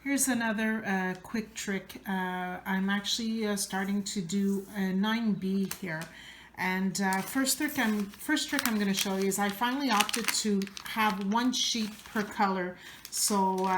Here's another quick trick. I'm actually starting to do a 9B here. And first trick I'm going to show you is I finally opted to have one sheet per color. So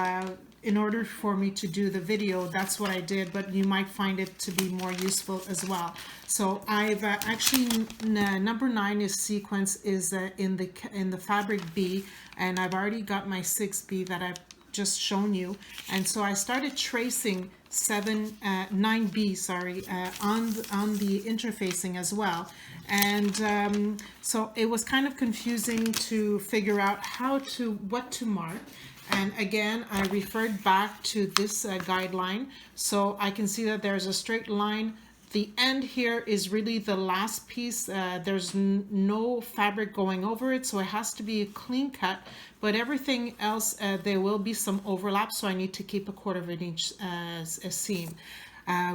in order for me to do the video, that's what I did, but you might find it to be more useful as well. So I've actually, number 9 is sequence is in the fabric B, and I've already got my 6B that I've just shown you, and so I started tracing 9B, sorry, on the interfacing as well, and so it was kind of confusing to figure out what to mark. And again, I referred back to this guideline, so I can see that there's a straight line. The end here is really the last piece. There's no fabric going over it, so it has to be a clean cut, but everything else, there will be some overlap, so I need to keep 1/4 inch as a seam.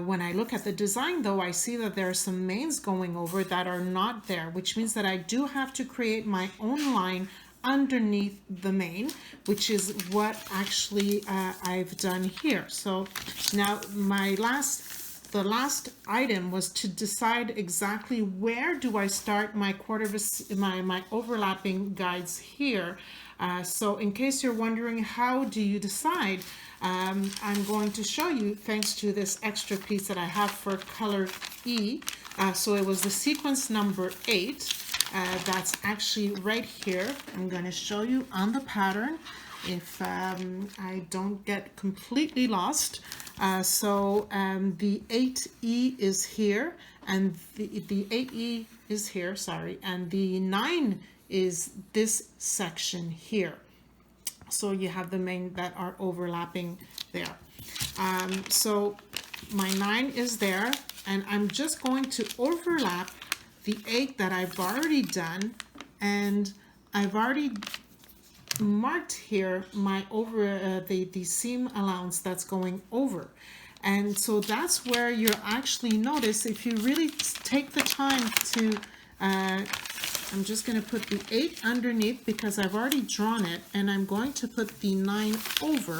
When I look at the design though, I see that there are some mains going over that are not there, which means that I do have to create my own line underneath the main, which is what actually I've done here. So now the last item was to decide exactly where do I start my my overlapping guides here. So in case you're wondering how do you decide, I'm going to show you thanks to this extra piece that I have for color E. So it was the sequence number 8. That's actually right here. I'm going to show you on the pattern if I don't get completely lost. The 8E is here, and the 8E is here, sorry, and the 9 is this section here. So you have the main that are overlapping there. So my 9 is there, and I'm just going to overlap the 8 that I've already done, and I've already marked here my the seam allowance that's going over. And so that's where you'll actually notice, if you really take the time to I'm just going to put the 8 underneath because I've already drawn it, and I'm going to put the 9 over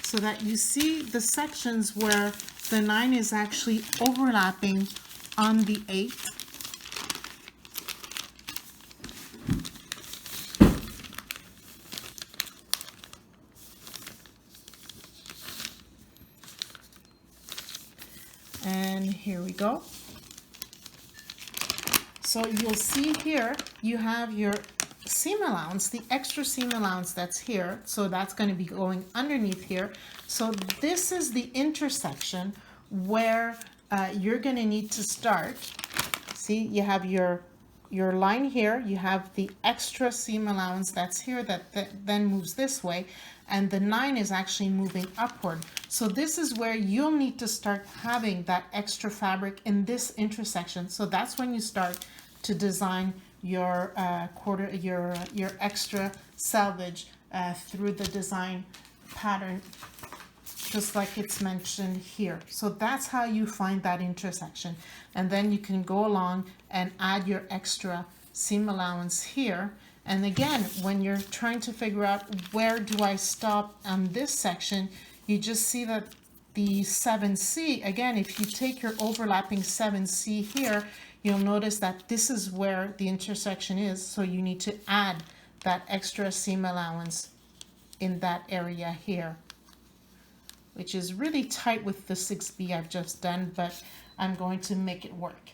so that you see the sections where the 9 is actually overlapping on the 8. And here we go. So you'll see here you have your seam allowance, the extra seam allowance that's here. So that's going to be going underneath here. So this is the intersection where you're going to need to start. See, you have your line here, you have the extra seam allowance that's here that then moves this way, and the 9 is actually moving upward. So this is where you'll need to start having that extra fabric in this intersection. So that's when you start to design your your extra selvage through the design pattern, just like it's mentioned here. So that's how you find that intersection, and then you can go along and add your extra seam allowance here. And again, when you're trying to figure out where do I stop on this section, you just see that the 7C, again, if you take your overlapping 7C here, you'll notice that this is where the intersection is, so you need to add that extra seam allowance in that area here, which is really tight with the 6B I've just done, but I'm going to make it work.